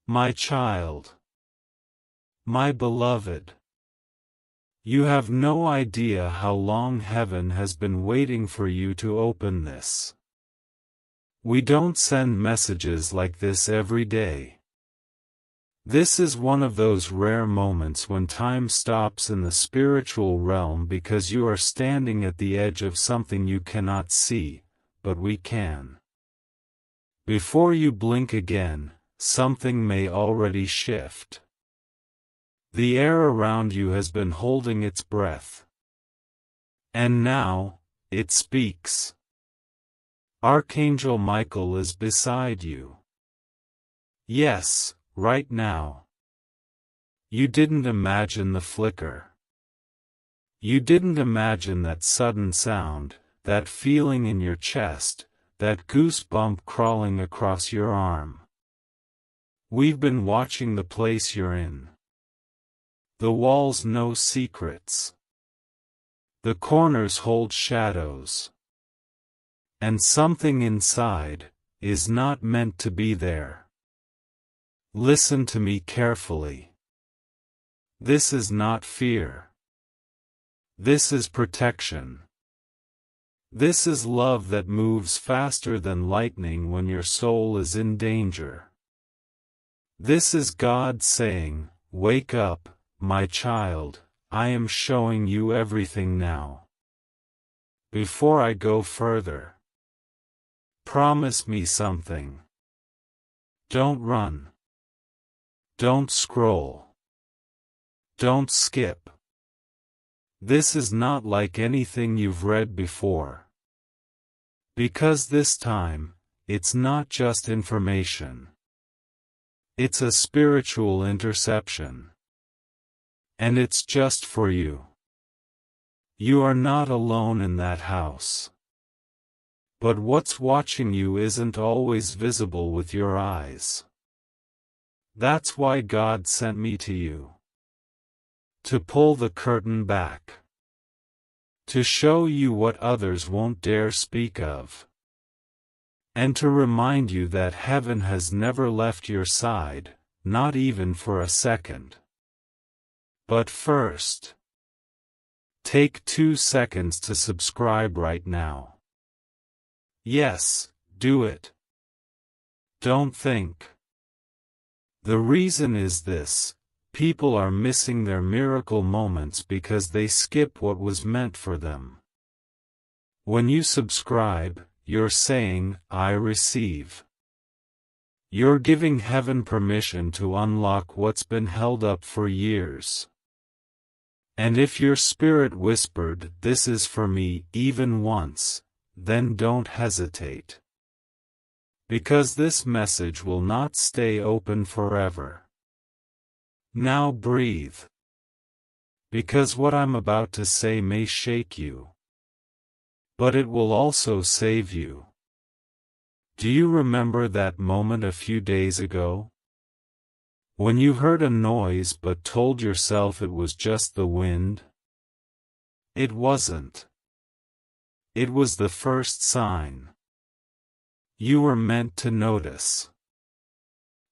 My child, my beloved, you have no idea how long heaven has been waiting for you to open this. We don't send messages like this every day. This is one of those rare moments when time stops in the spiritual realm because you are standing at the edge of something you cannot see, but we can. Before you blink again, something may already shift. The air around you has been holding its breath. And now, it speaks. Archangel Michael is beside you. Yes, right now. You didn't imagine the flicker. You didn't imagine that sudden sound, that feeling in your chest, that goosebump crawling across your arm. We've been watching the place you're in. The walls know secrets. The corners hold shadows. And something inside is not meant to be there. Listen to me carefully. This is not fear. This is protection. This is love that moves faster than lightning when your soul is in danger. This is God saying, "Wake up, my child, I am showing you everything now." Before I go further, promise me something. Don't run. Don't scroll. Don't skip. This is not like anything you've read before. Because this time, it's not just information. It's a spiritual interception. And it's just for you. You are not alone in that house. But what's watching you isn't always visible with your eyes. That's why God sent me to you. To pull the curtain back. To show you what others won't dare speak of. And to remind you that heaven has never left your side, not even for a second. But first, take 2 seconds to subscribe right now. Yes, do it. Don't think. The reason is this: people are missing their miracle moments because they skip what was meant for them. When you subscribe, you're saying, "I receive." You're giving heaven permission to unlock what's been held up for years. And if your spirit whispered, "This is for me," even once, then don't hesitate. Because this message will not stay open forever. Now breathe. Because what I'm about to say may shake you. But it will also save you. Do you remember that moment a few days ago? When you heard a noise but told yourself it was just the wind? It wasn't. It was the first sign. You were meant to notice.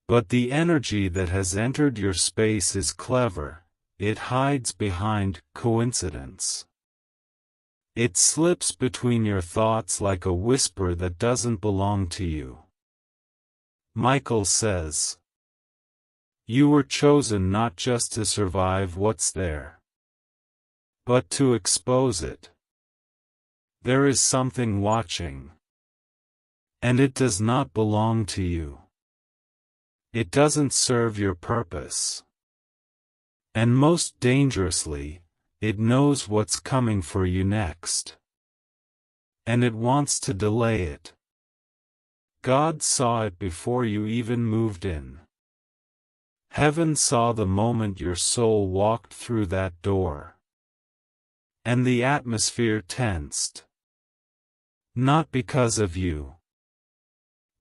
But the energy that has entered your space is clever. It hides behind coincidence. It slips between your thoughts like a whisper that doesn't belong to you. Michael says, you were chosen not just to survive what's there, but to expose it. There is something watching. And it does not belong to you. It doesn't serve your purpose. And most dangerously, it knows what's coming for you next. And it wants to delay it. God saw it before you even moved in. Heaven saw the moment your soul walked through that door. And the atmosphere tensed. Not because of you,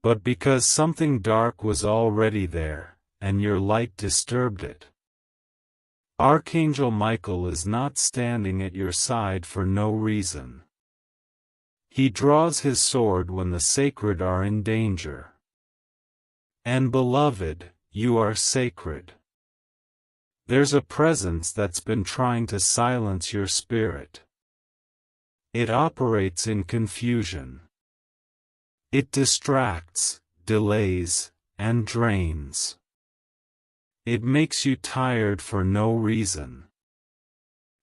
but because something dark was already there, and your light disturbed it. Archangel Michael is not standing at your side for no reason. He draws his sword when the sacred are in danger. And beloved, you are sacred. There's a presence that's been trying to silence your spirit. It operates in confusion. It distracts, delays, and drains. It makes you tired for no reason.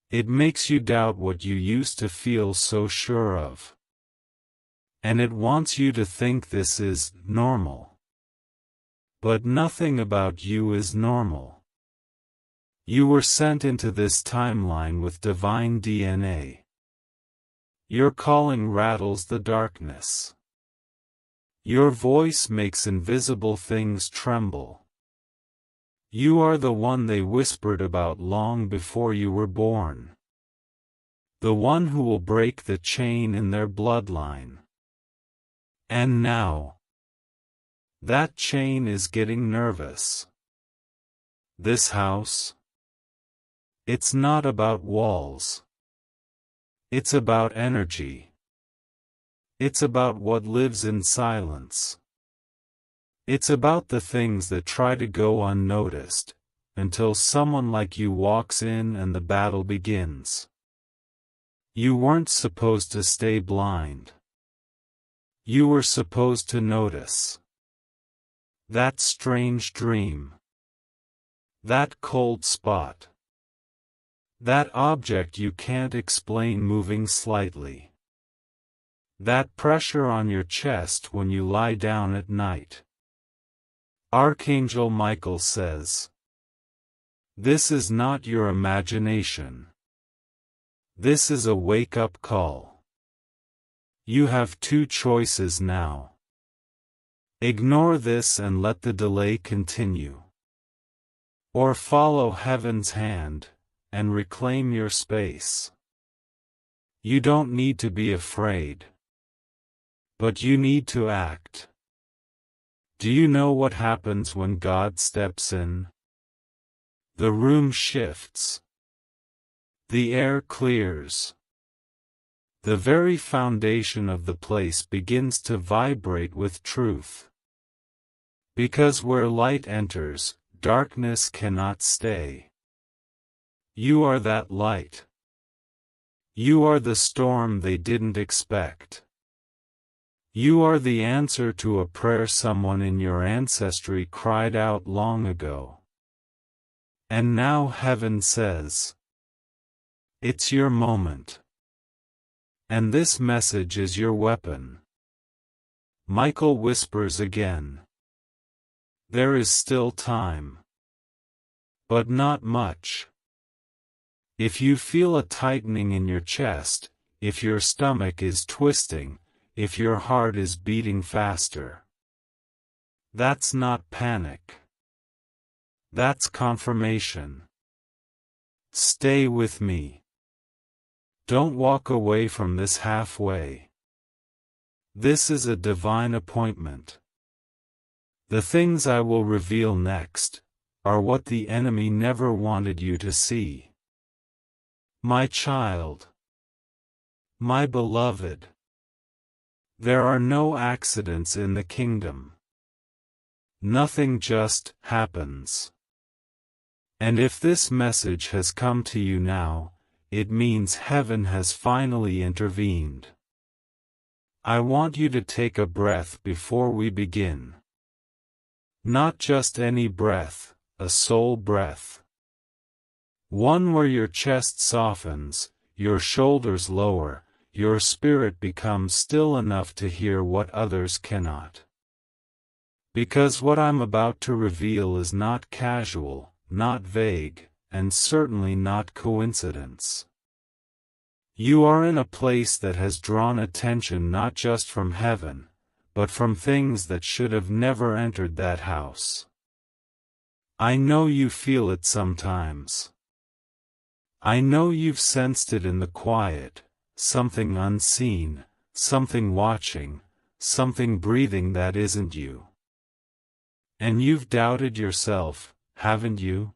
It makes you doubt what you used to feel so sure of. And it wants you to think this is normal. But nothing about you is normal. You were sent into this timeline with divine DNA. Your calling rattles the darkness. Your voice makes invisible things tremble. You are the one they whispered about long before you were born. The one who will break the chain in their bloodline. And now, that chain is getting nervous. This house, it's not about walls. It's about energy. It's about what lives in silence. It's about the things that try to go unnoticed, until someone like you walks in and the battle begins. You weren't supposed to stay blind. You were supposed to notice. That strange dream. That cold spot. That object you can't explain moving slightly. That pressure on your chest when you lie down at night. Archangel Michael says, "This is not your imagination. This is a wake-up call. You have two choices now. Ignore this and let the delay continue. Or follow heaven's hand, and reclaim your space. You don't need to be afraid. But you need to act. Do you know what happens when God steps in? The room shifts. The air clears. The very foundation of the place begins to vibrate with truth. Because where light enters, darkness cannot stay. You are that light. You are the storm they didn't expect. You are the answer to a prayer someone in your ancestry cried out long ago. And now heaven says, it's your moment. And this message is your weapon. Michael whispers again. There is still time. But not much. If you feel a tightening in your chest, if your stomach is twisting, if your heart is beating faster, that's not panic. That's confirmation. Stay with me. Don't walk away from this halfway. This is a divine appointment. The things I will reveal next are what the enemy never wanted you to see. My child. My beloved. There are no accidents in the kingdom. Nothing just happens. And if this message has come to you now, it means heaven has finally intervened. I want you to take a breath before we begin. Not just any breath, a soul breath. One where your chest softens, your shoulders lower, your spirit becomes still enough to hear what others cannot. Because what I'm about to reveal is not casual, not vague, and certainly not coincidence. You are in a place that has drawn attention not just from heaven, but from things that should have never entered that house. I know you feel it sometimes. I know you've sensed it in the quiet. Something unseen, something watching, something breathing that isn't you. And you've doubted yourself, haven't you?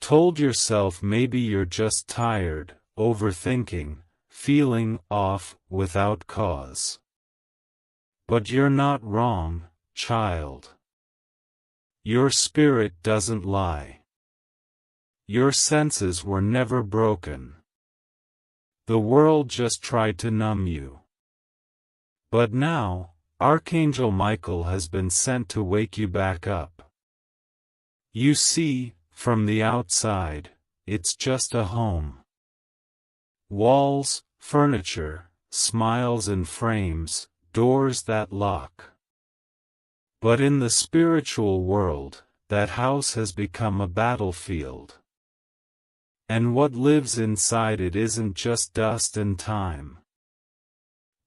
Told yourself maybe you're just tired, overthinking, feeling off without cause. But you're not wrong, child. Your spirit doesn't lie. Your senses were never broken. The world just tried to numb you. But now, Archangel Michael has been sent to wake you back up. You see, from the outside, it's just a home. Walls, furniture, smiles and frames, doors that lock. But in the spiritual world, that house has become a battlefield. And what lives inside it isn't just dust and time.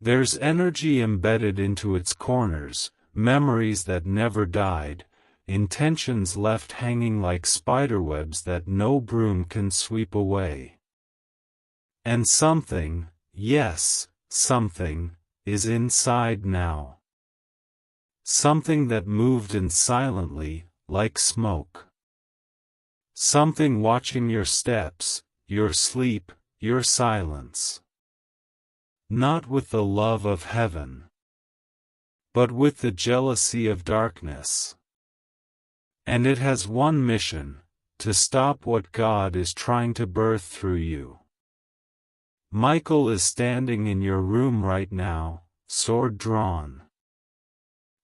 There's energy embedded into its corners, memories that never died, intentions left hanging like spiderwebs that no broom can sweep away. And something, yes, something, is inside now. Something that moved in silently, like smoke. Something watching your steps, your sleep, your silence. Not with the love of heaven, but with the jealousy of darkness. And it has one mission, to stop what God is trying to birth through you. Michael is standing in your room right now, sword drawn.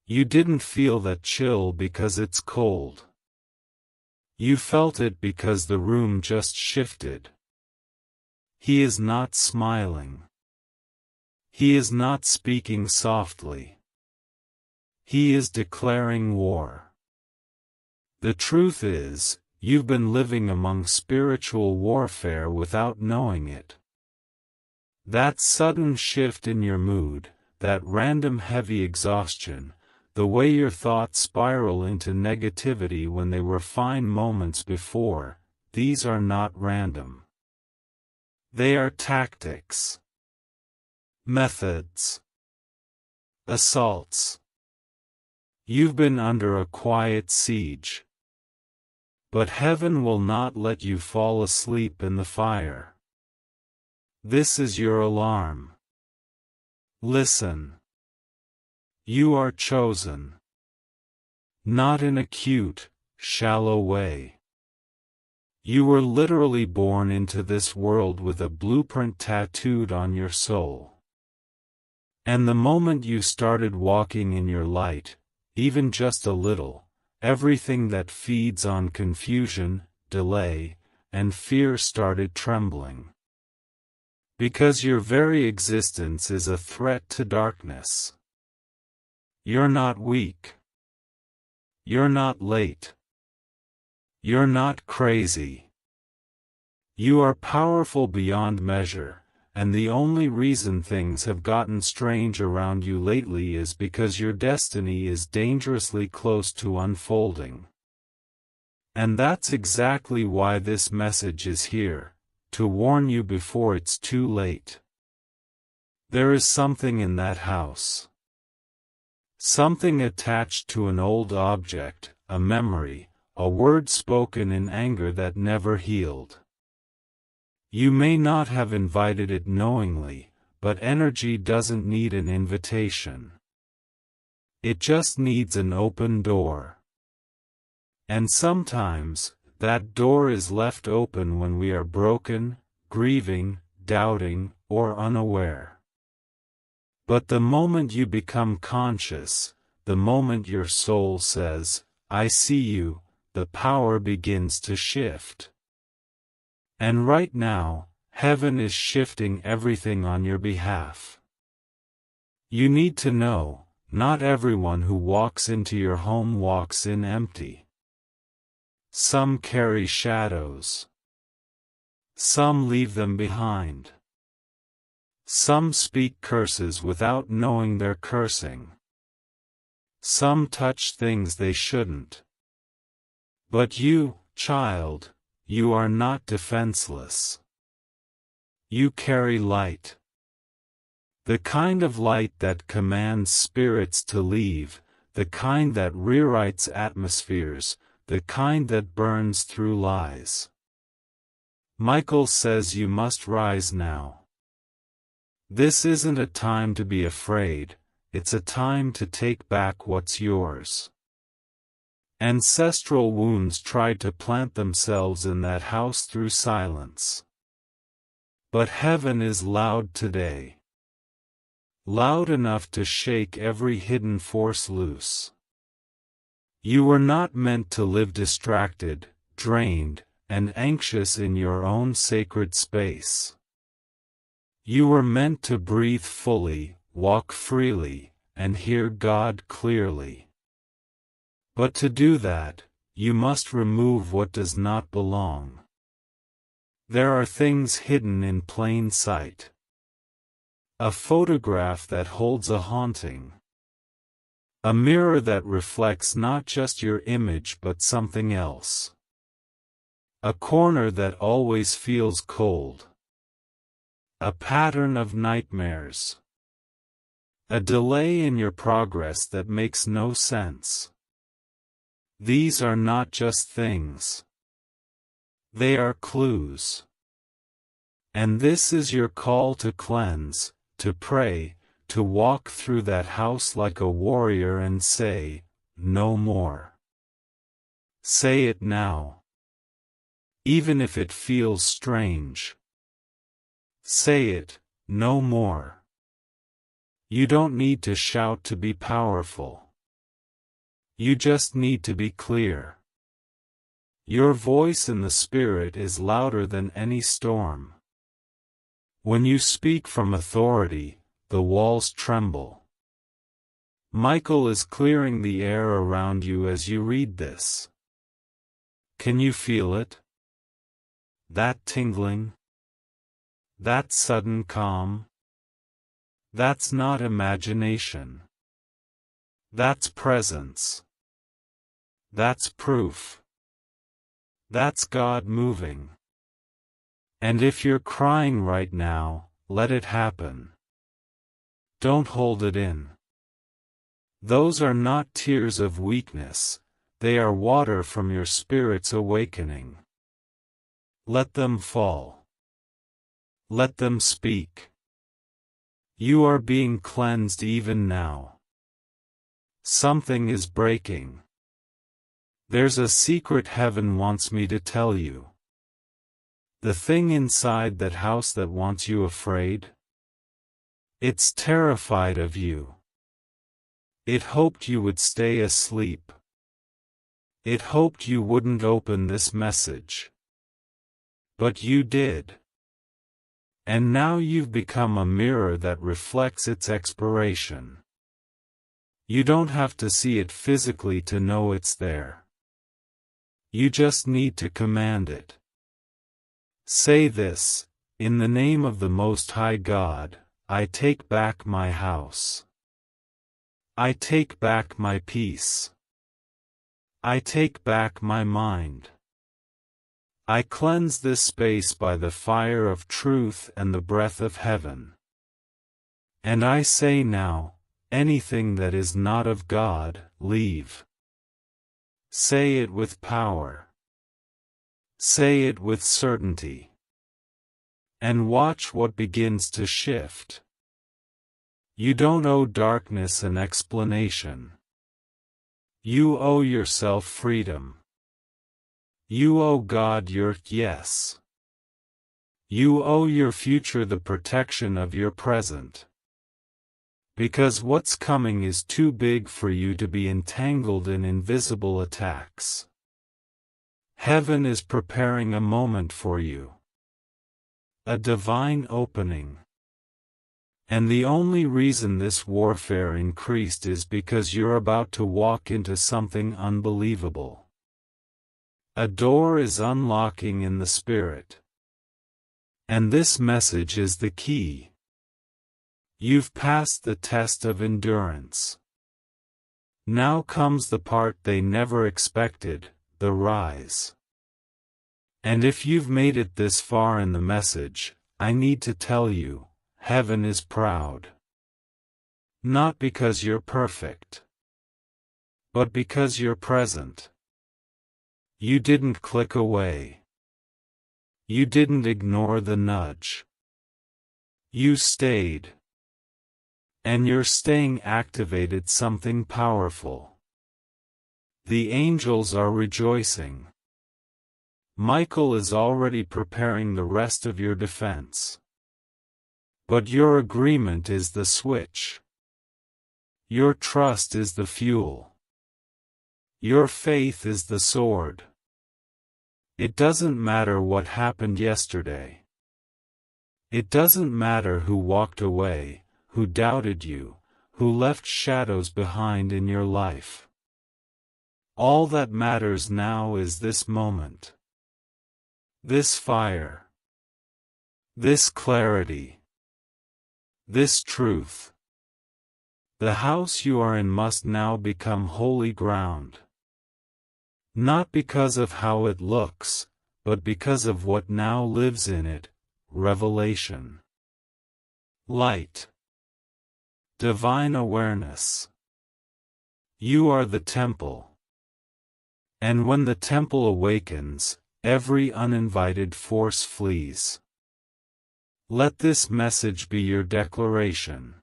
You didn't feel that chill because it's cold. You felt it because the room just shifted. He is not smiling. He is not speaking softly. He is declaring war. The truth is, you've been living among spiritual warfare without knowing it. That sudden shift in your mood, that random heavy exhaustion, the way your thoughts spiral into negativity when they were fine moments before, these are not random. They are tactics. Methods. Assaults. You've been under a quiet siege. But heaven will not let you fall asleep in the fire. This is your alarm. Listen. You are chosen. Not in a cute, shallow way. You were literally born into this world with a blueprint tattooed on your soul. And the moment you started walking in your light, even just a little, everything that feeds on confusion, delay, and fear started trembling. Because your very existence is a threat to darkness. You're not weak. You're not late. You're not crazy. You are powerful beyond measure, and the only reason things have gotten strange around you lately is because your destiny is dangerously close to unfolding. And that's exactly why this message is here, to warn you before it's too late. There is something in that house. Something attached to an old object, a memory, a word spoken in anger that never healed. You may not have invited it knowingly, but energy doesn't need an invitation. It just needs an open door. And sometimes, that door is left open when we are broken, grieving, doubting, or unaware. But the moment you become conscious, the moment your soul says, "I see you," the power begins to shift. And right now, heaven is shifting everything on your behalf. You need to know, not everyone who walks into your home walks in empty. Some carry shadows. Some leave them behind. Some speak curses without knowing they're cursing. Some touch things they shouldn't. But you, child, you are not defenseless. You carry light. The kind of light that commands spirits to leave, the kind that rewrites atmospheres, the kind that burns through lies. Michael says you must rise now. This isn't a time to be afraid, it's a time to take back what's yours. Ancestral wounds tried to plant themselves in that house through silence. But heaven is loud today. Loud enough to shake every hidden force loose. You were not meant to live distracted, drained, and anxious in your own sacred space. You were meant to breathe fully, walk freely, and hear God clearly. But to do that, you must remove what does not belong. There are things hidden in plain sight. A photograph that holds a haunting. A mirror that reflects not just your image but something else. A corner that always feels cold. A pattern of nightmares. A delay in your progress that makes no sense. These are not just things. They are clues. And this is your call to cleanse, to pray, to walk through that house like a warrior and say, "No more." Say it now. Even if it feels strange. Say it, "No more." You don't need to shout to be powerful. You just need to be clear. Your voice in the Spirit is louder than any storm. When you speak from authority, the walls tremble. Michael is clearing the air around you as you read this. Can you feel it? That tingling? That sudden calm? That's not imagination. That's presence. That's proof. That's God moving. And if you're crying right now, let it happen. Don't hold it in. Those are not tears of weakness, they are water from your spirit's awakening. Let them fall. Let them speak. You are being cleansed even now. Something is breaking. There's a secret heaven wants me to tell you. The thing inside that house that wants you afraid? It's terrified of you. It hoped you would stay asleep. It hoped you wouldn't open this message. But you did. And now you've become a mirror that reflects its expiration. You don't have to see it physically to know it's there. You just need to command it. Say this, "In the name of the Most High God, I take back my house. I take back my peace. I take back my mind. I cleanse this space by the fire of truth and the breath of heaven. And I say now, anything that is not of God, leave." Say it with power. Say it with certainty. And watch what begins to shift. You don't owe darkness an explanation. You owe yourself freedom. You owe God your yes. You owe your future the protection of your present. Because what's coming is too big for you to be entangled in invisible attacks. Heaven is preparing a moment for you. A divine opening. And the only reason this warfare increased is because you're about to walk into something unbelievable. A door is unlocking in the Spirit. And this message is the key. You've passed the test of endurance. Now comes the part they never expected, the rise. And if you've made it this far in the message, I need to tell you, heaven is proud. Not because you're perfect, but because you're present. You didn't click away. You didn't ignore the nudge. You stayed. And your staying activated something powerful. The angels are rejoicing. Michael is already preparing the rest of your defense. But your agreement is the switch. Your trust is the fuel. Your faith is the sword. It doesn't matter what happened yesterday. It doesn't matter who walked away, who doubted you, who left shadows behind in your life. All that matters now is this moment. This fire. This clarity. This truth. The house you are in must now become holy ground. Not because of how it looks, but because of what now lives in it, revelation. Light. Divine awareness. You are the temple. And when the temple awakens, every uninvited force flees. Let this message be your declaration.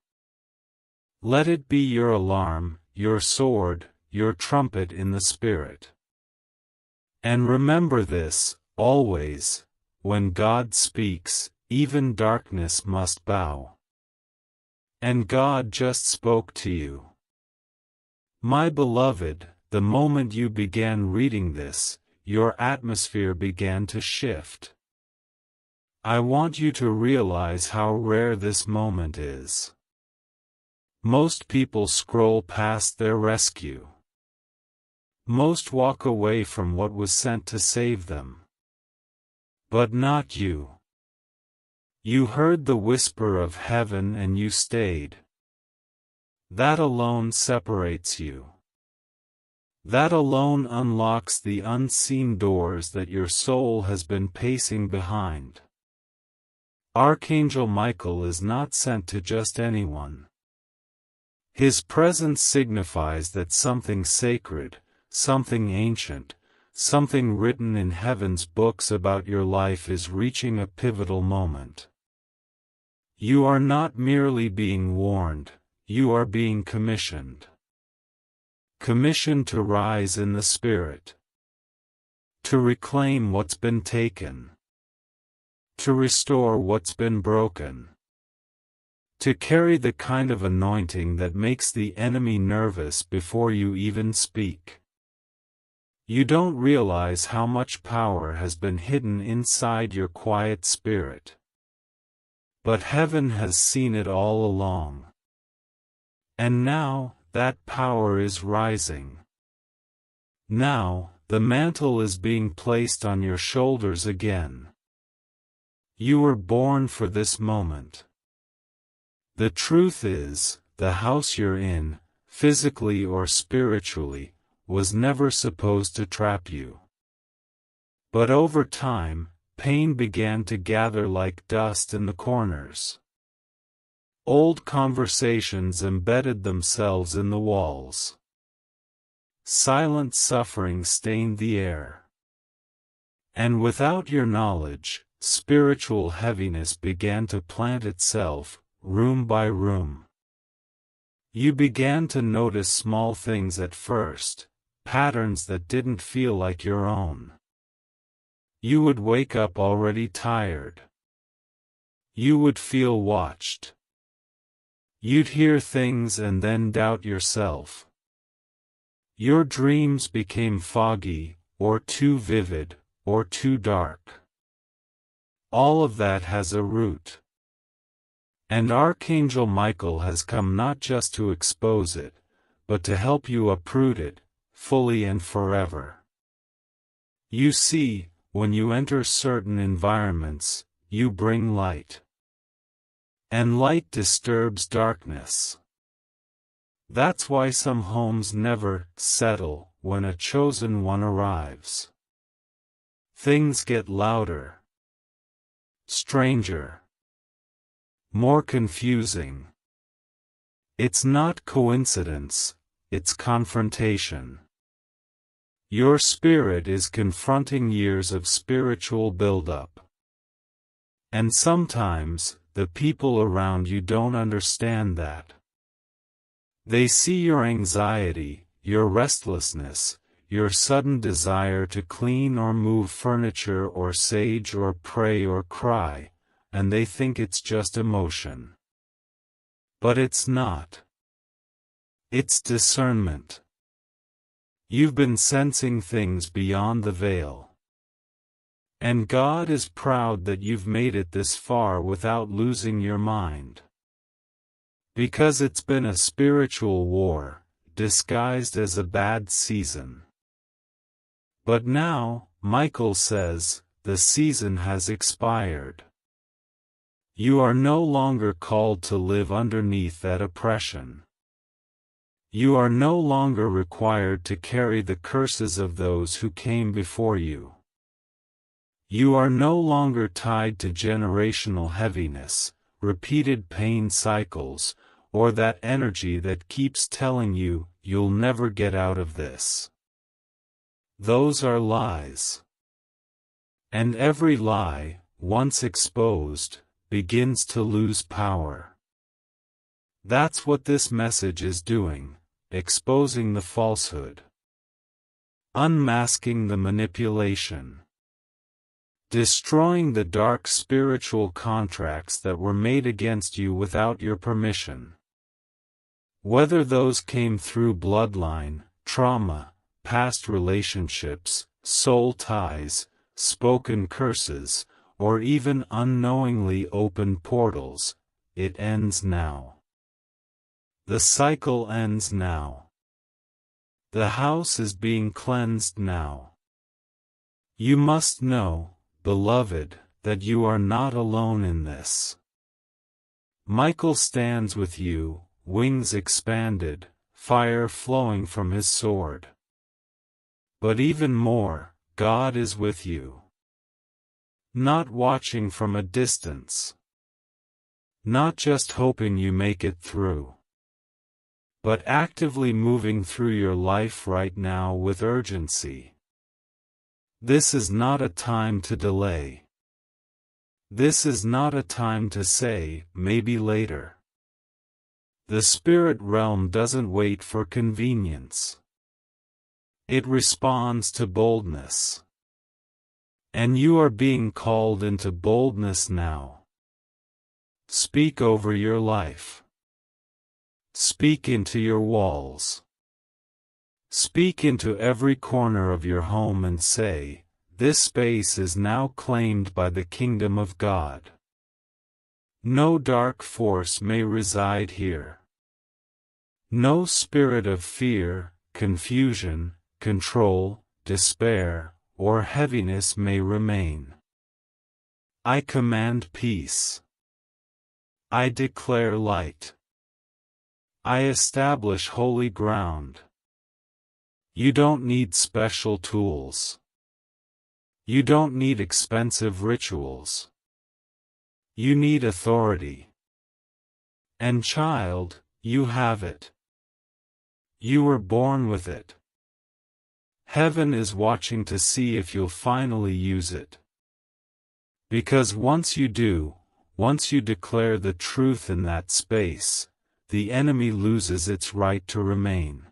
Let it be your alarm, your sword, your trumpet in the Spirit. And remember this, always, when God speaks, even darkness must bow. And God just spoke to you. My beloved, the moment you began reading this, your atmosphere began to shift. I want you to realize how rare this moment is. Most people scroll past their rescue. Most walk away from what was sent to save them. But not you. You heard the whisper of heaven and you stayed. That alone separates you. That alone unlocks the unseen doors that your soul has been pacing behind. Archangel Michael is not sent to just anyone. His presence signifies that something sacred, something ancient, something written in heaven's books about your life is reaching a pivotal moment. You are not merely being warned, you are being commissioned. Commissioned to rise in the Spirit. To reclaim what's been taken. To restore what's been broken. To carry the kind of anointing that makes the enemy nervous before you even speak. You don't realize how much power has been hidden inside your quiet spirit. But heaven has seen it all along. And now, that power is rising. Now, the mantle is being placed on your shoulders again. You were born for this moment. The truth is, the house you're in, physically or spiritually, was never supposed to trap you. But over time, pain began to gather like dust in the corners. Old conversations embedded themselves in the walls. Silent suffering stained the air. And without your knowledge, spiritual heaviness began to plant itself, room by room. You began to notice small things at first, patterns that didn't feel like your own. You would wake up already tired. You would feel watched. You'd hear things and then doubt yourself. Your dreams became foggy, or too vivid, or too dark. All of that has a root. And Archangel Michael has come not just to expose it, but to help you uproot it, fully and forever. You see, when you enter certain environments, you bring light. And light disturbs darkness. That's why some homes never settle when a chosen one arrives. Things get louder, stranger, more confusing. It's not coincidence, it's confrontation. Your spirit is confronting years of spiritual buildup. And sometimes, the people around you don't understand that. They see your anxiety, your restlessness, your sudden desire to clean or move furniture or sage or pray or cry, and they think it's just emotion. But it's not. It's discernment. You've been sensing things beyond the veil. And God is proud that you've made it this far without losing your mind. Because it's been a spiritual war, disguised as a bad season. But now, Michael says, the season has expired. You are no longer called to live underneath that oppression. You are no longer required to carry the curses of those who came before you. You are no longer tied to generational heaviness, repeated pain cycles, or that energy that keeps telling you, you'll never get out of this. Those are lies. And every lie, once exposed, begins to lose power. That's what this message is doing, exposing the falsehood. Unmasking the manipulation. Destroying the dark spiritual contracts that were made against you without your permission. Whether those came through bloodline, trauma, past relationships, soul ties, spoken curses, or even unknowingly opened portals, it ends now. The cycle ends now. The house is being cleansed now. You must know, beloved, that you are not alone in this. Michael stands with you, wings expanded, fire flowing from his sword. But even more, God is with you. Not watching from a distance. Not just hoping you make it through. But actively moving through your life right now with urgency. This is not a time to delay. This is not a time to say, maybe later. The spirit realm doesn't wait for convenience. It responds to boldness. And you are being called into boldness now. Speak over your life. Speak into your walls. Speak into every corner of your home and say, this space is now claimed by the kingdom of God. No dark force may reside here. No spirit of fear, confusion, control, despair, or heaviness may remain. I command peace. I declare light. I establish holy ground. You don't need special tools. You don't need expensive rituals. You need authority. And child, you have it. You were born with it. Heaven is watching to see if you'll finally use it. Because once you do, once you declare the truth in that space, the enemy loses its right to remain.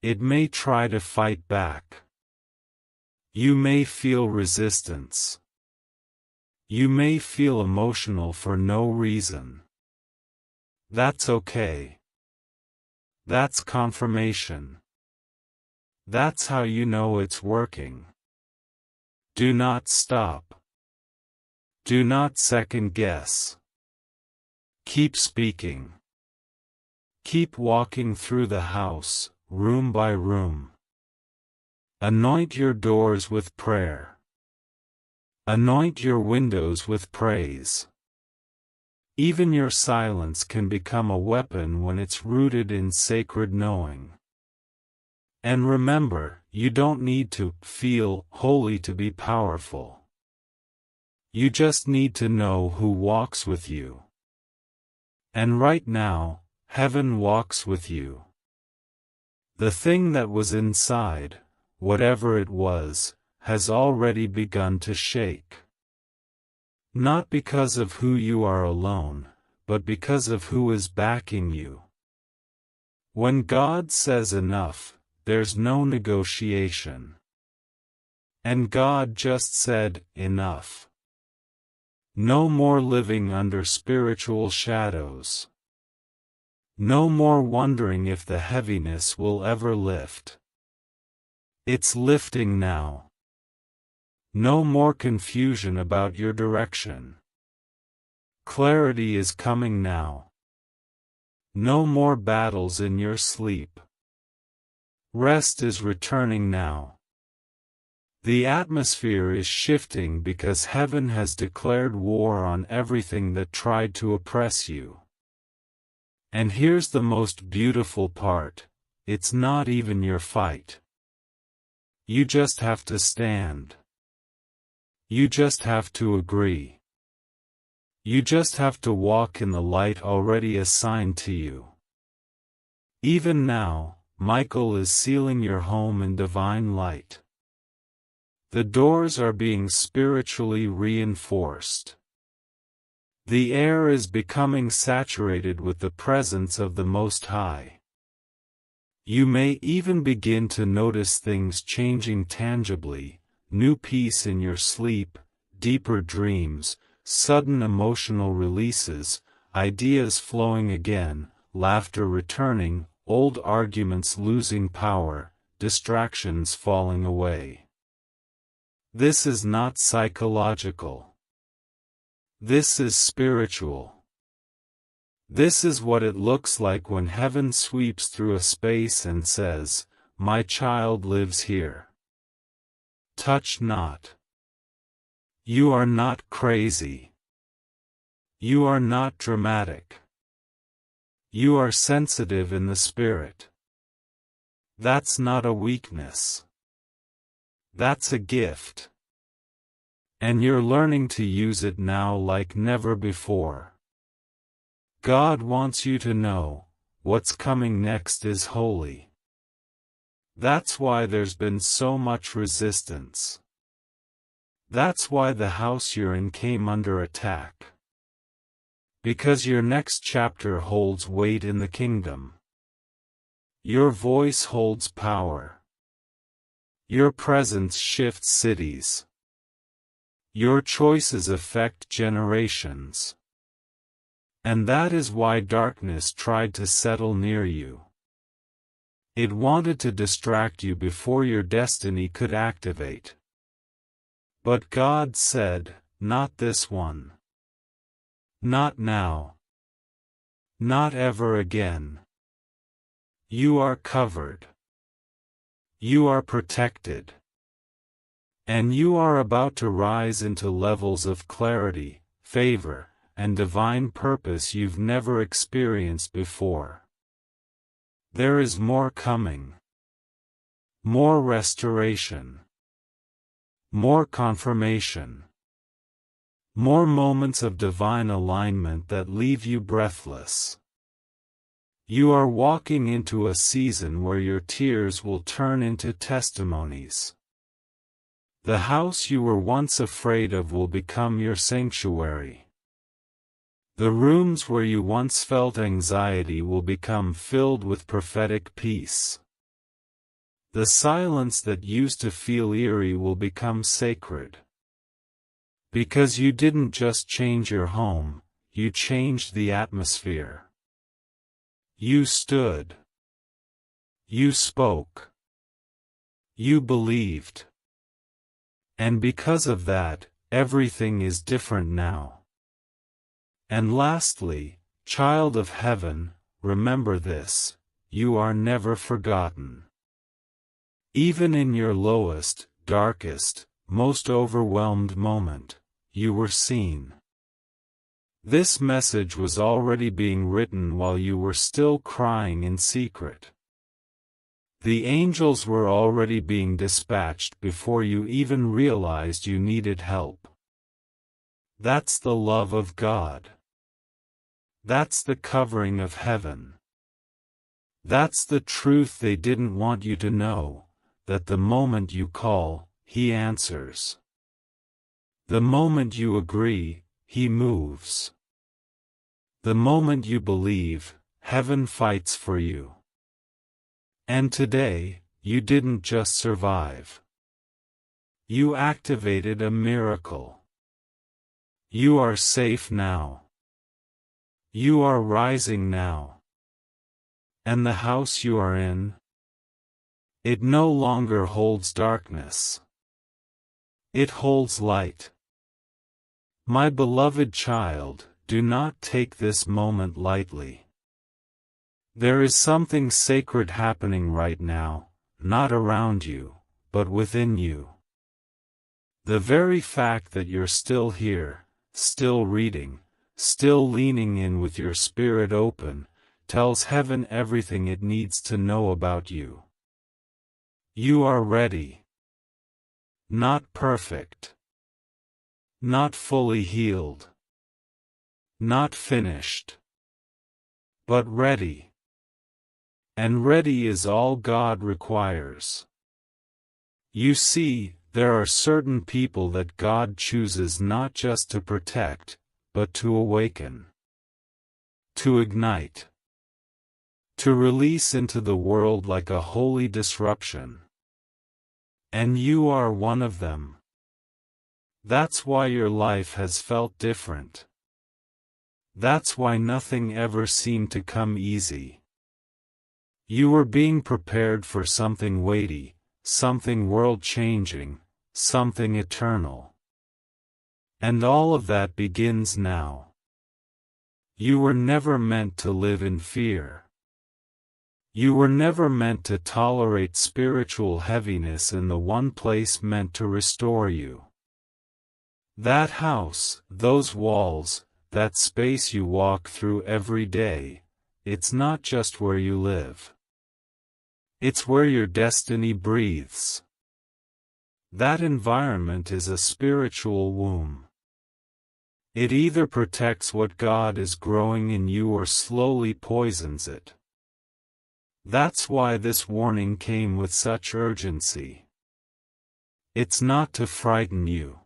It may try to fight back. You may feel resistance. You may feel emotional for no reason. That's okay. That's confirmation. That's how you know it's working. Do not stop. Do not second guess. Keep speaking. Keep walking through the house, room by room. Anoint your doors with prayer. Anoint your windows with praise. Even your silence can become a weapon when it's rooted in sacred knowing. And remember, you don't need to feel holy to be powerful. You just need to know who walks with you. And right now, heaven walks with you. The thing that was inside, whatever it was, has already begun to shake. Not because of who you are alone, but because of who is backing you. When God says enough, there's no negotiation. And God just said, enough. No more living under spiritual shadows. No more wondering if the heaviness will ever lift. It's lifting now. No more confusion about your direction. Clarity is coming now. No more battles in your sleep. Rest is returning now. The atmosphere is shifting because heaven has declared war on everything that tried to oppress you. And here's the most beautiful part, it's not even your fight. You just have to stand. You just have to agree. You just have to walk in the light already assigned to you. Even now, Michael is sealing your home in divine light. The doors are being spiritually reinforced. The air is becoming saturated with the presence of the Most High. You may even begin to notice things changing tangibly, new peace in your sleep, deeper dreams, sudden emotional releases, ideas flowing again, laughter returning, old arguments losing power, distractions falling away. This is not psychological. This is spiritual. This is what it looks like when heaven sweeps through a space and says, "My child lives here. Touch not. You are not crazy. You are not dramatic. You are sensitive in the spirit. That's not a weakness. That's a gift. And you're learning to use it now like never before." God wants you to know, what's coming next is holy. That's why there's been so much resistance. That's why the house you're in came under attack. Because your next chapter holds weight in the kingdom. Your voice holds power. Your presence shifts cities. Your choices affect generations. And that is why darkness tried to settle near you. It wanted to distract you before your destiny could activate. But God said, "Not this one. Not now. Not ever again. You are covered. You are protected. And you are about to rise into levels of clarity, favor, and divine purpose you've never experienced before. There is more coming. More restoration. More confirmation. More moments of divine alignment that leave you breathless. You are walking into a season where your tears will turn into testimonies. The house you were once afraid of will become your sanctuary. The rooms where you once felt anxiety will become filled with prophetic peace. The silence that used to feel eerie will become sacred. Because you didn't just change your home, you changed the atmosphere. You stood. You spoke. You believed. And because of that, everything is different now. And lastly, child of heaven, remember this, you are never forgotten. Even in your lowest, darkest, most overwhelmed moment, you were seen. This message was already being written while you were still crying in secret. The angels were already being dispatched before you even realized you needed help. That's the love of God. That's the covering of heaven. That's the truth they didn't want you to know, that the moment you call, He answers. The moment you agree, He moves. The moment you believe, heaven fights for you. And today, you didn't just survive. You activated a miracle. You are safe now. You are rising now. And the house you are in, it no longer holds darkness. It holds light. My beloved child, do not take this moment lightly. There is something sacred happening right now, not around you, but within you. The very fact that you're still here, still reading, still leaning in with your spirit open, tells heaven everything it needs to know about you. You are ready. Not perfect. Not fully healed. Not finished. But ready. And ready is all God requires. You see, there are certain people that God chooses not just to protect, but to awaken. To ignite. To release into the world like a holy disruption. And you are one of them. That's why your life has felt different. That's why nothing ever seemed to come easy. You were being prepared for something weighty, something world-changing, something eternal. And all of that begins now. You were never meant to live in fear. You were never meant to tolerate spiritual heaviness in the one place meant to restore you. That house, those walls, that space you walk through every day, it's not just where you live. It's where your destiny breathes. That environment is a spiritual womb. It either protects what God is growing in you or slowly poisons it. That's why this warning came with such urgency. It's not to frighten you.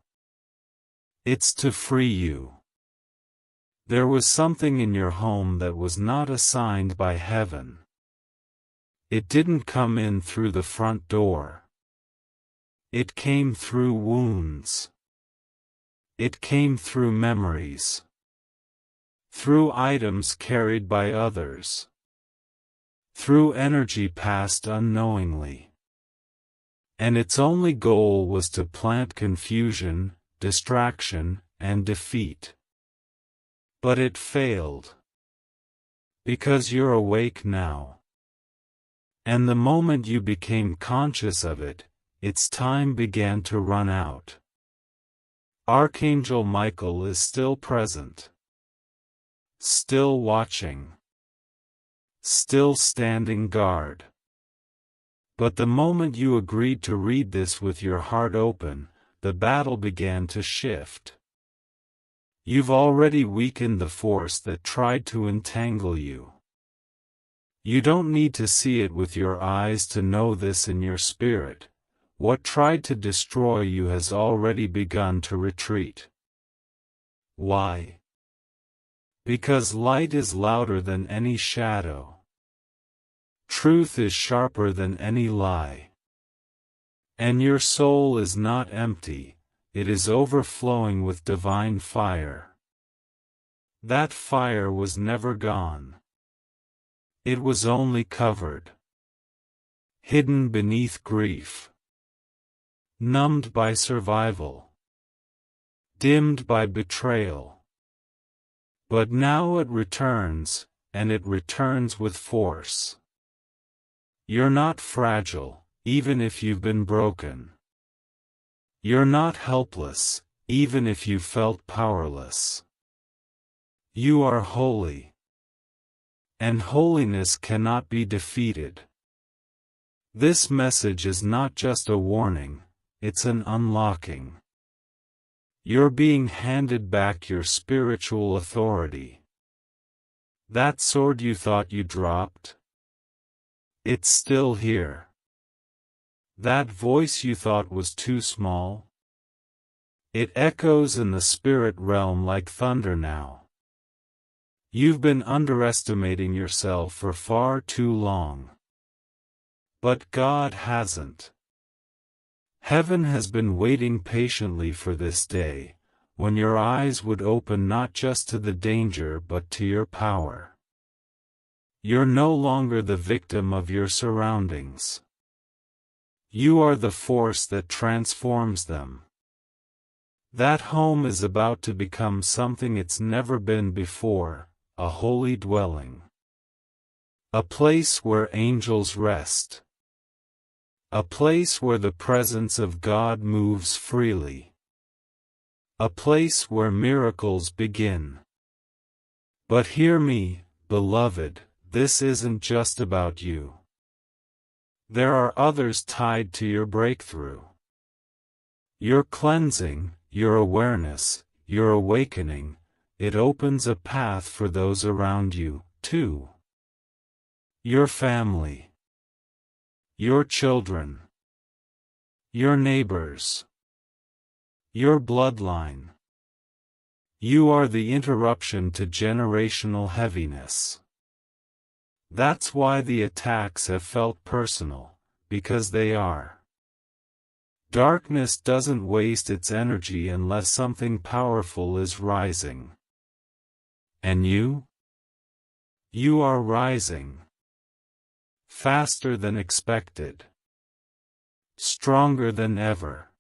It's to free you. There was something in your home that was not assigned by heaven. It didn't come in through the front door. It came through wounds. It came through memories. Through items carried by others. Through energy passed unknowingly. And its only goal was to plant confusion, distraction, and defeat. But it failed. Because you're awake now. And the moment you became conscious of it, its time began to run out. Archangel Michael is still present. Still watching. Still standing guard. But the moment you agreed to read this with your heart open, the battle began to shift. You've already weakened the force that tried to entangle you. You don't need to see it with your eyes to know this in your spirit. What tried to destroy you has already begun to retreat. Why? Because light is louder than any shadow. Truth is sharper than any lie. And your soul is not empty, it is overflowing with divine fire. That fire was never gone. It was only covered. Hidden beneath grief. Numbed by survival. Dimmed by betrayal. But now it returns, and it returns with force. You're not fragile, even if you've been broken. You're not helpless, even if you felt powerless. You are holy. And holiness cannot be defeated. This message is not just a warning, it's an unlocking. You're being handed back your spiritual authority. That sword you thought you dropped? It's still here. That voice you thought was too small? It echoes in the spirit realm like thunder now. You've been underestimating yourself for far too long. But God hasn't. Heaven has been waiting patiently for this day, when your eyes would open not just to the danger but to your power. You're no longer the victim of your surroundings. You are the force that transforms them. That home is about to become something it's never been before, a holy dwelling. A place where angels rest. A place where the presence of God moves freely. A place where miracles begin. But hear me, beloved, this isn't just about you. There are others tied to your breakthrough. Your cleansing, your awareness, your awakening, it opens a path for those around you, too. Your family. Your children. Your neighbors. Your bloodline. You are the interruption to generational heaviness. That's why the attacks have felt personal, because they are. Darkness doesn't waste its energy unless something powerful is rising. And you? You are rising. Faster than expected. Stronger than ever.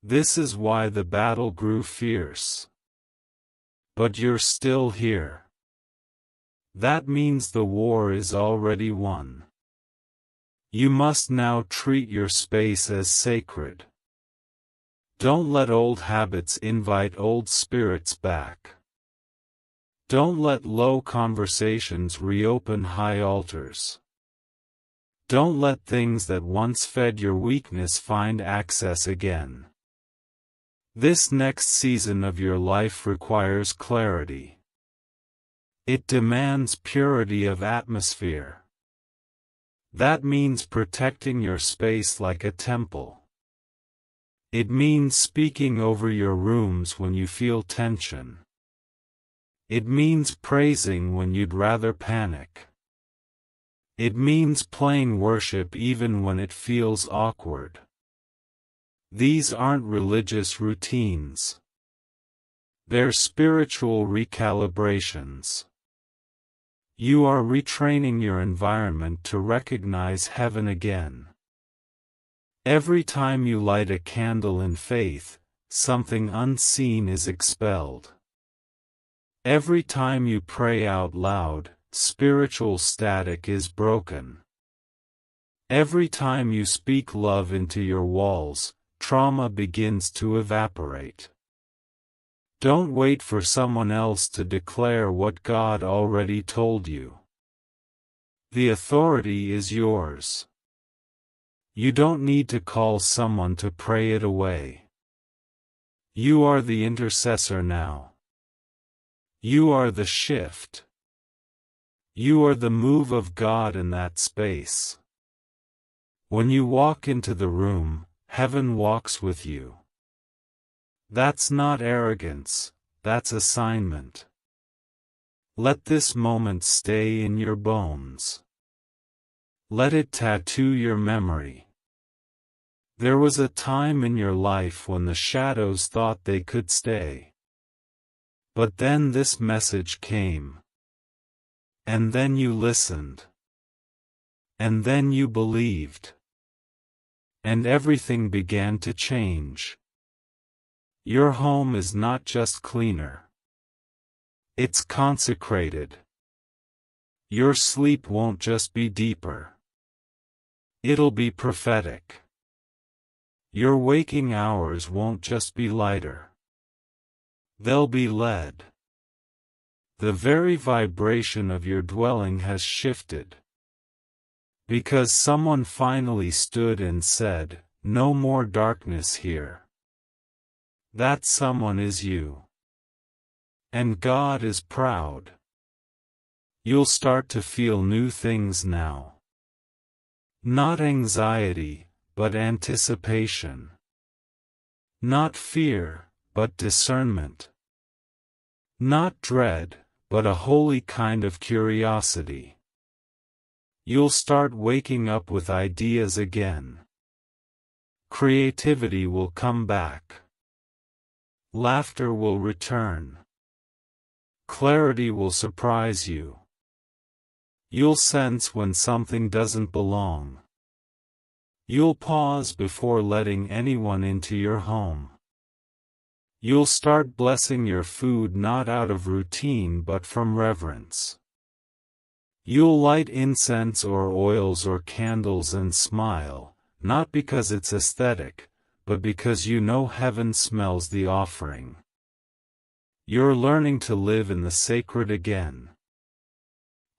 This is why the battle grew fierce. But you're still here. That means the war is already won. You must now treat your space as sacred. Don't let old habits invite old spirits back. Don't let low conversations reopen high altars. Don't let things that once fed your weakness find access again. This next season of your life requires clarity. It demands purity of atmosphere. That means protecting your space like a temple. It means speaking over your rooms when you feel tension. It means praising when you'd rather panic. It means playing worship even when it feels awkward. These aren't religious routines. They're spiritual recalibrations. You are retraining your environment to recognize heaven again. Every time you light a candle in faith, something unseen is expelled. Every time you pray out loud, spiritual static is broken. Every time you speak love into your walls, trauma begins to evaporate. Don't wait for someone else to declare what God already told you. The authority is yours. You don't need to call someone to pray it away. You are the intercessor now. You are the shift. You are the move of God in that space. When you walk into the room, heaven walks with you. That's not arrogance, that's assignment. Let this moment stay in your bones. Let it tattoo your memory. There was a time in your life when the shadows thought they could stay. But then this message came. And then you listened. And then you believed. And everything began to change. Your home is not just cleaner. It's consecrated. Your sleep won't just be deeper. It'll be prophetic. Your waking hours won't just be lighter. They'll be led. The very vibration of your dwelling has shifted. Because someone finally stood and said, "No more darkness here." That someone is you. And God is proud. You'll start to feel new things now. Not anxiety, but anticipation. Not fear, but discernment. Not dread, but a holy kind of curiosity. You'll start waking up with ideas again. Creativity will come back. Laughter will return. Clarity will surprise you. You'll sense when something doesn't belong. You'll pause before letting anyone into your home. You'll start blessing your food not out of routine but from reverence. You'll light incense or oils or candles and smile, not because it's aesthetic, but because you know heaven smells the offering. You're learning to live in the sacred again.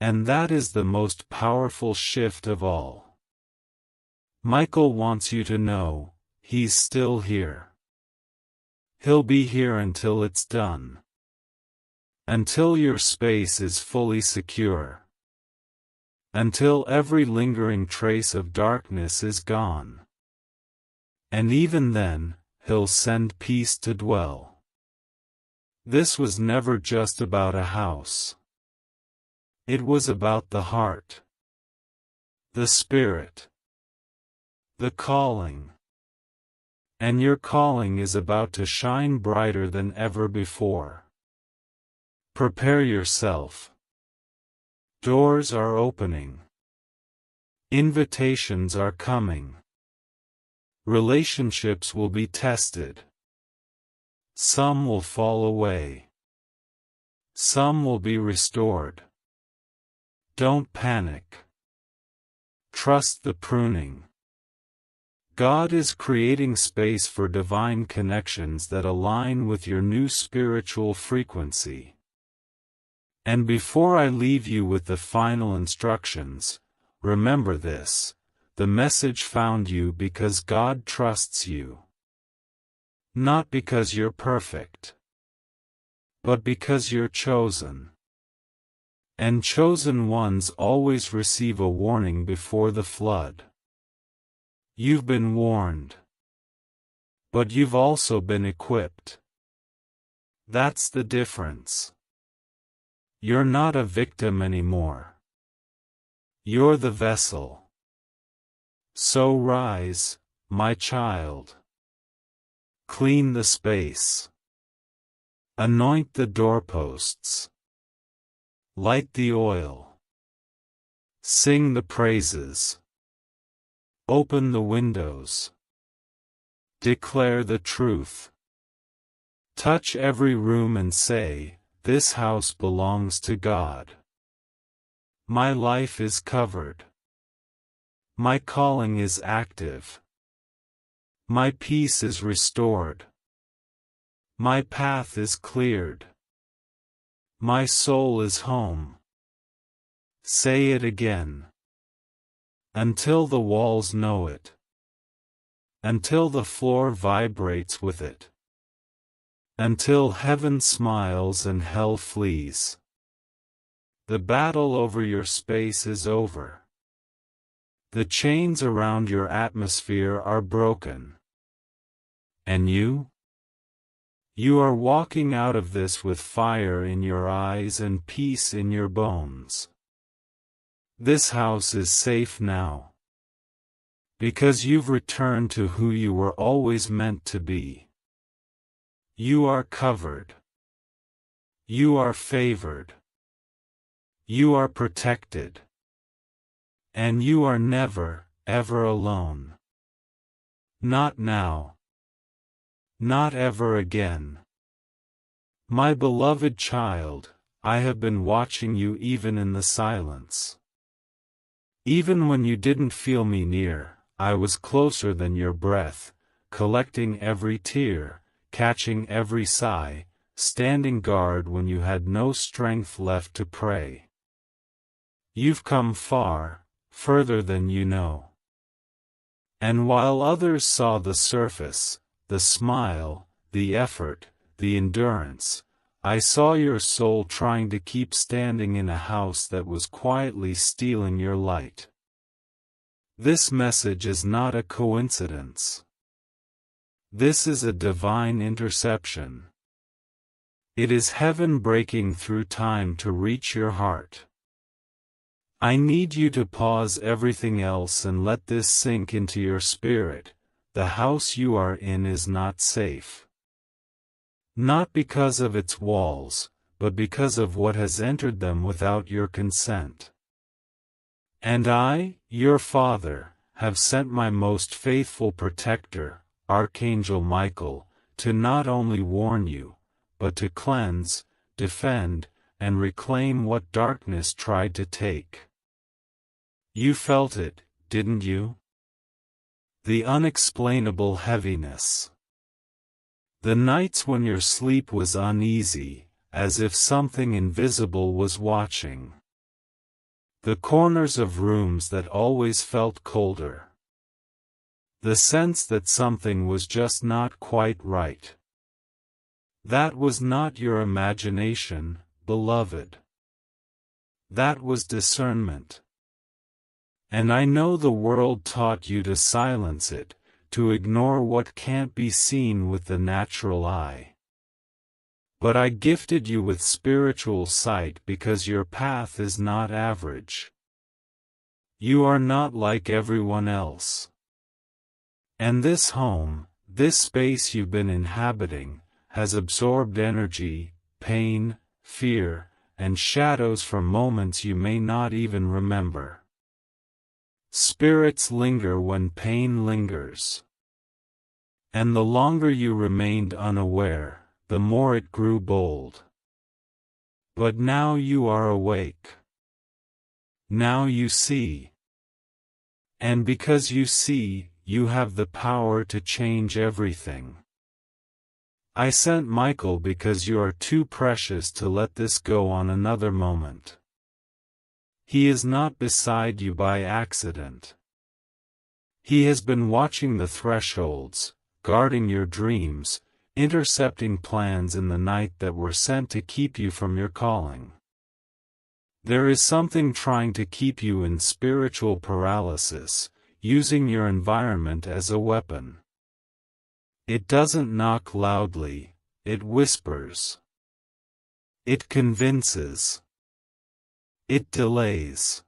And that is the most powerful shift of all. Michael wants you to know, he's still here. He'll be here until it's done. Until your space is fully secure. Until every lingering trace of darkness is gone. And even then, he'll send peace to dwell. This was never just about a house. It was about the heart. The spirit. The calling. And your calling is about to shine brighter than ever before. Prepare yourself. Doors are opening. Invitations are coming. Relationships will be tested. Some will fall away. Some will be restored. Don't panic. Trust the pruning. God is creating space for divine connections that align with your new spiritual frequency. And before I leave you with the final instructions, remember this: the message found you because God trusts you. Not because you're perfect, but because you're chosen. And chosen ones always receive a warning before the flood. You've been warned. But you've also been equipped. That's the difference. You're not a victim anymore. You're the vessel. So rise, my child. Clean the space. Anoint the doorposts. Light the oil. Sing the praises. Open the windows. Declare the truth. Touch every room and say, "This house belongs to God. My life is covered. My calling is active. My peace is restored. My path is cleared. My soul is home." Say it again. Until the walls know it. Until the floor vibrates with it. Until heaven smiles and hell flees. The battle over your space is over. The chains around your atmosphere are broken. And you? You are walking out of this with fire in your eyes and peace in your bones. This house is safe now. Because you've returned to who you were always meant to be. You are covered. You are favored. You are protected. And you are never, ever alone. Not now. Not ever again. My beloved child, I have been watching you even in the silence. Even when you didn't feel me near, I was closer than your breath, collecting every tear, catching every sigh, standing guard when you had no strength left to pray. You've come far, further than you know. And while others saw the surface, the smile, the effort, the endurance, I saw your soul trying to keep standing in a house that was quietly stealing your light. This message is not a coincidence. This is a divine interception. It is heaven breaking through time to reach your heart. I need you to pause everything else and let this sink into your spirit. The house you are in is not safe. Not because of its walls, but because of what has entered them without your consent. And I, your Father, have sent my most faithful protector, Archangel Michael, to not only warn you, but to cleanse, defend, and reclaim what darkness tried to take. You felt it, didn't you? The unexplainable heaviness. The nights when your sleep was uneasy, as if something invisible was watching. The corners of rooms that always felt colder. The sense that something was just not quite right. That was not your imagination, beloved. That was discernment. And I know the world taught you to silence it, to ignore what can't be seen with the natural eye. But I gifted you with spiritual sight because your path is not average. You are not like everyone else. And this home, this space you've been inhabiting, has absorbed energy, pain, fear, and shadows from moments you may not even remember. Spirits linger when pain lingers. And the longer you remained unaware, the more it grew bold. But now you are awake. Now you see. And because you see, you have the power to change everything. I sent Michael because you are too precious to let this go on another moment. He is not beside you by accident. He has been watching the thresholds, guarding your dreams, intercepting plans in the night that were sent to keep you from your calling. There is something trying to keep you in spiritual paralysis, using your environment as a weapon. It doesn't knock loudly, it whispers. It convinces. It delays.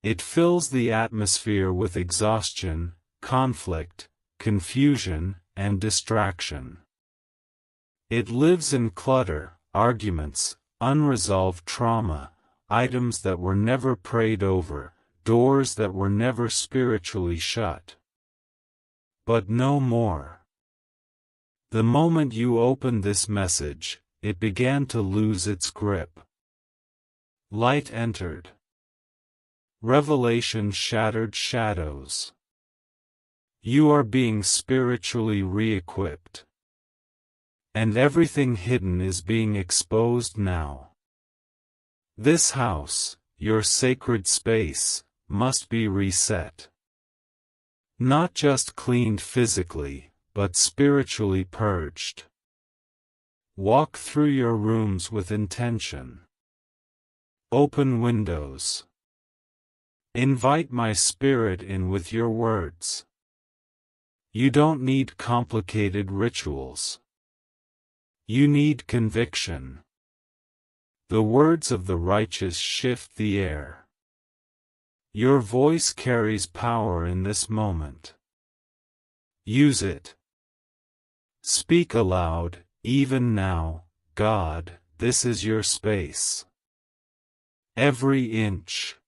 It fills the atmosphere with exhaustion, conflict, confusion, and distraction. It lives in clutter, arguments, unresolved trauma, items that were never prayed over, doors that were never spiritually shut. But no more. The moment you opened this message, it began to lose its grip. Light entered. Revelation shattered shadows. You are being spiritually re-equipped. And everything hidden is being exposed now. This house, your sacred space, must be reset. Not just cleaned physically, but spiritually purged. Walk through your rooms with intention. Open windows. Invite my spirit in with your words. You don't need complicated rituals. You need conviction. The words of the righteous shift the air. Your voice carries power in this moment. Use it. Speak aloud, even now, God, this is your space. Every inch.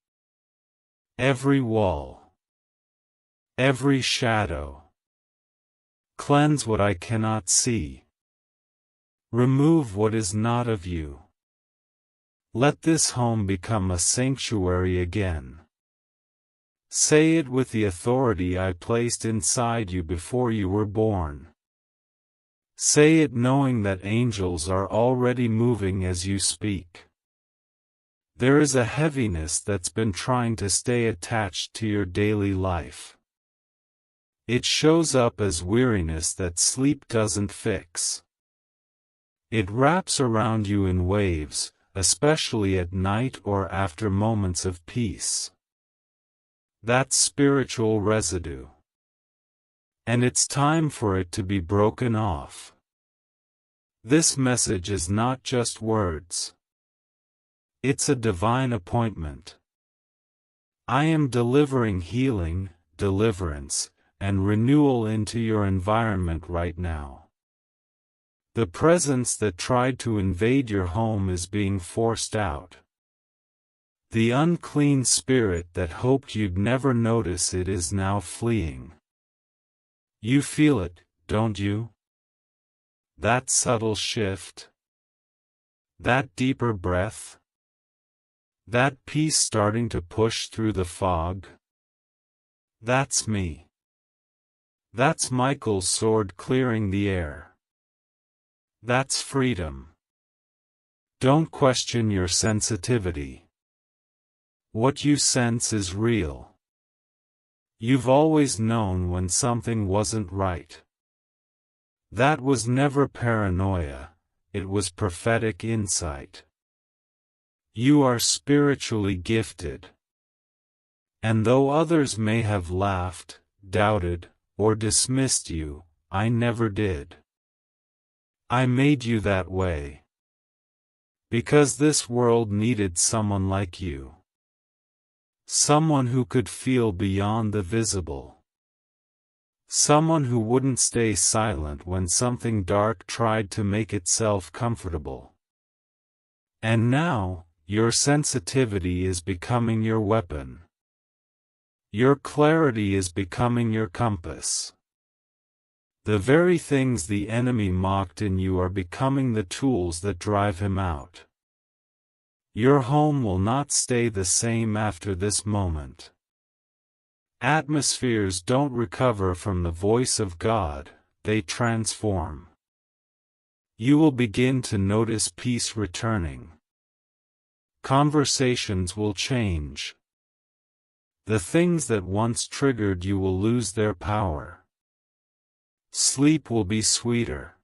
Every wall. Every shadow. Cleanse what I cannot see. Remove what is not of you. Let this home become a sanctuary again. Say it with the authority I placed inside you before you were born. Say it knowing that angels are already moving as you speak. There is a heaviness that's been trying to stay attached to your daily life. It shows up as weariness that sleep doesn't fix. It wraps around you in waves, especially at night or after moments of peace. That's spiritual residue. And it's time for it to be broken off. This message is not just words. It's a divine appointment. I am delivering healing, deliverance, and renewal into your environment right now. The presence that tried to invade your home is being forced out. The unclean spirit that hoped you'd never notice it is now fleeing. You feel it, don't you? That subtle shift? That deeper breath? That peace starting to push through the fog? That's me. That's Michael's sword clearing the air. That's freedom. Don't question your sensitivity. What you sense is real. You've always known when something wasn't right. That was never paranoia, it was prophetic insight. You are spiritually gifted. And though others may have laughed, doubted, or dismissed you, I never did. I made you that way. Because this world needed someone like you. Someone who could feel beyond the visible. Someone who wouldn't stay silent when something dark tried to make itself comfortable. And now, your sensitivity is becoming your weapon. Your clarity is becoming your compass. The very things the enemy mocked in you are becoming the tools that drive him out. Your home will not stay the same after this moment. Atmospheres don't recover from the voice of God, they transform. You will begin to notice peace returning. Conversations will change. The things that once triggered you will lose their power. Sleep will be sweeter.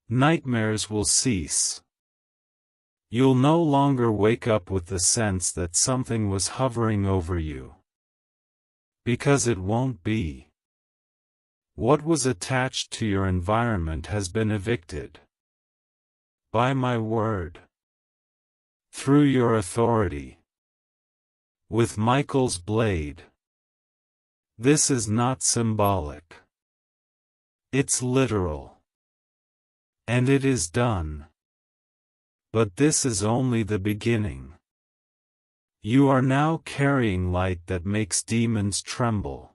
Nightmares will cease. You'll no longer wake up with the sense that something was hovering over you. Because it won't be. What was attached to your environment has been evicted. By my word. Through your authority. With Michael's blade. This is not symbolic. It's literal. And it is done. But this is only the beginning. You are now carrying light that makes demons tremble.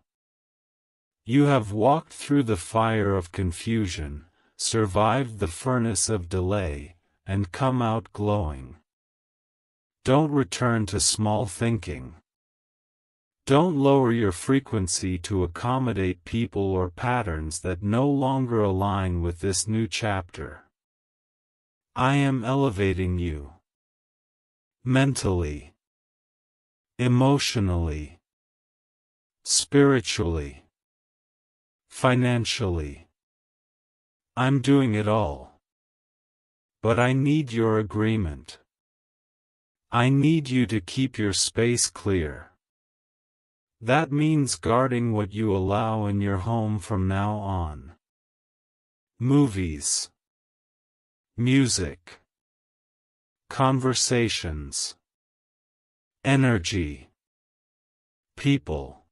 You have walked through the fire of confusion, survived the furnace of delay, and come out glowing. Don't return to small thinking. Don't lower your frequency to accommodate people or patterns that no longer align with this new chapter. I am elevating you. Mentally. Emotionally. Spiritually. Financially. I'm doing it all. But I need your agreement. I need you to keep your space clear. That means guarding what you allow in your home from now on. Movies. Music. Conversations. Energy. People.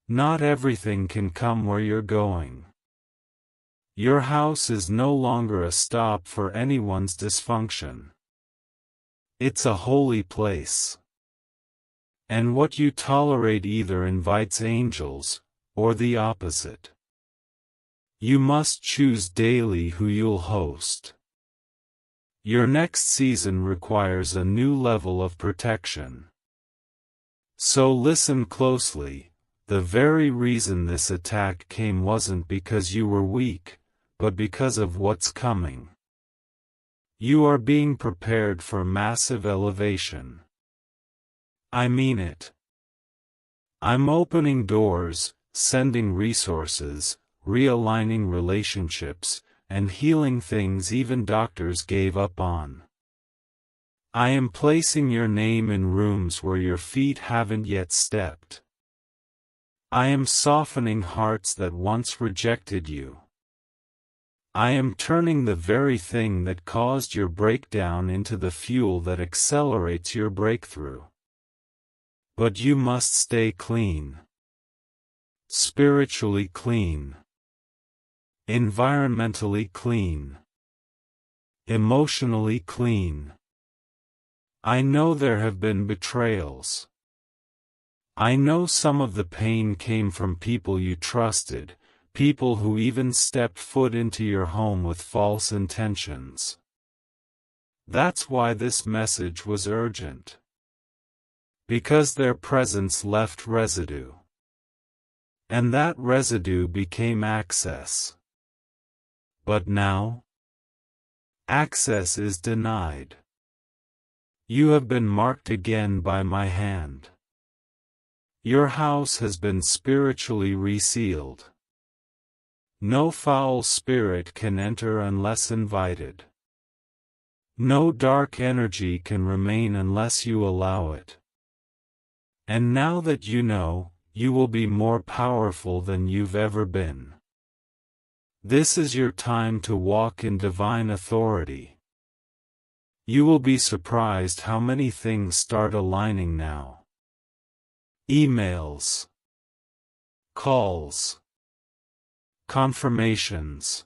Not everything can come where you're going. Your house is no longer a stop for anyone's dysfunction. It's a holy place. And what you tolerate either invites angels, or the opposite. You must choose daily who you'll host. Your next season requires a new level of protection. So listen closely, the very reason this attack came wasn't because you were weak, but because of what's coming. You are being prepared for massive elevation. I mean it. I'm opening doors, sending resources, realigning relationships, and healing things even doctors gave up on. I am placing your name in rooms where your feet haven't yet stepped. I am softening hearts that once rejected you. I am turning the very thing that caused your breakdown into the fuel that accelerates your breakthrough. But you must stay clean. Spiritually clean. Environmentally clean. Emotionally clean. I know there have been betrayals. I know some of the pain came from people you trusted, people who even stepped foot into your home with false intentions. That's why this message was urgent. Because their presence left residue. And that residue became access. But now, access is denied. You have been marked again by my hand. Your house has been spiritually resealed. No foul spirit can enter unless invited. No dark energy can remain unless you allow it. And now that you know, you will be more powerful than you've ever been. This is your time to walk in divine authority. You will be surprised how many things start aligning now. Emails, calls, confirmations,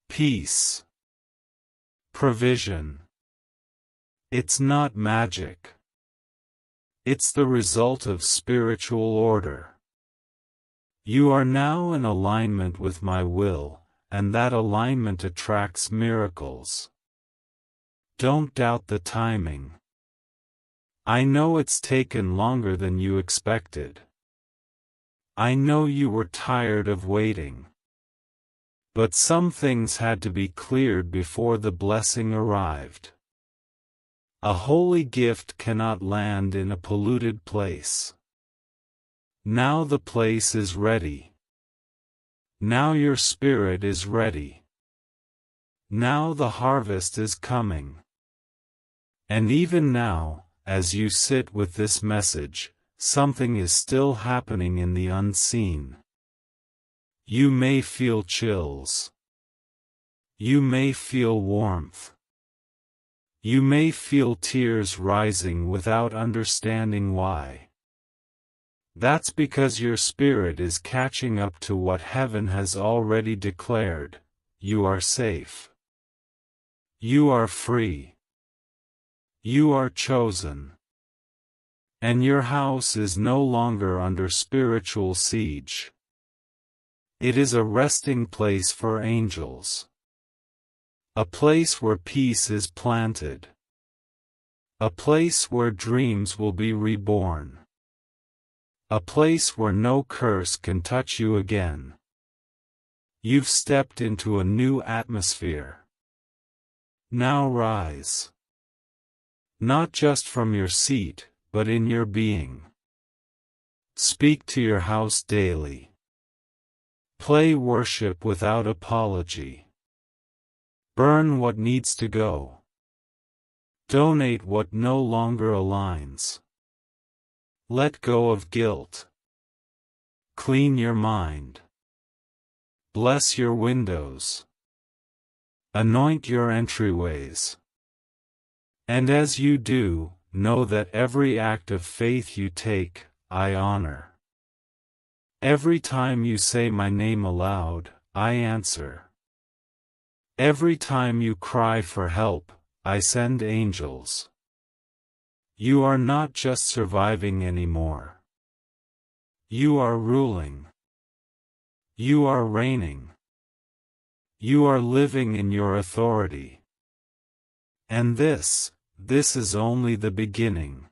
peace, provision. It's not magic. It's the result of spiritual order. You are now in alignment with my will, and that alignment attracts miracles. Don't doubt the timing. I know it's taken longer than you expected. I know you were tired of waiting. But some things had to be cleared before the blessing arrived. A holy gift cannot land in a polluted place. Now the place is ready. Now your spirit is ready. Now the harvest is coming. And even now, as you sit with this message, something is still happening in the unseen. You may feel chills. You may feel warmth. You may feel tears rising without understanding why. That's because your spirit is catching up to what heaven has already declared. You are safe. You are free. You are chosen. And your house is no longer under spiritual siege. It is a resting place for angels. A place where peace is planted. A place where dreams will be reborn. A place where no curse can touch you again. You've stepped into a new atmosphere. Now rise. Not just from your seat, but in your being. Speak to your house daily. Play worship without apology. Burn what needs to go. Donate what no longer aligns. Let go of guilt. Clean your mind. Bless your windows. Anoint your entryways. And as you do, know that every act of faith you take, I honor. Every time you say my name aloud, I answer. Every time you cry for help, I send angels. You are not just surviving anymore. You are ruling. You are reigning. You are living in your authority. And this is only the beginning.